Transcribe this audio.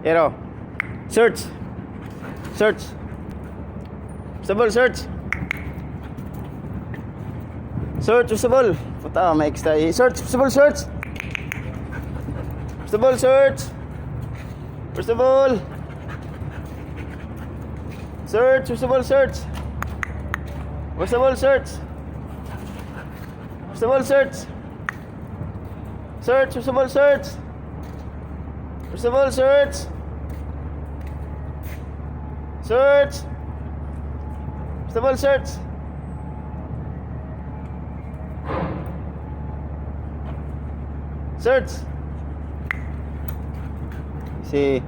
Hero. Search. Search. Usable, search. Search, usable. Puta, may extra. Search, usable, search. Usable, search. Usable. Search, usable, search. Usable, search. Usable, search. Search, usable, search. Usable, search. Search. Usable, search. Search. See.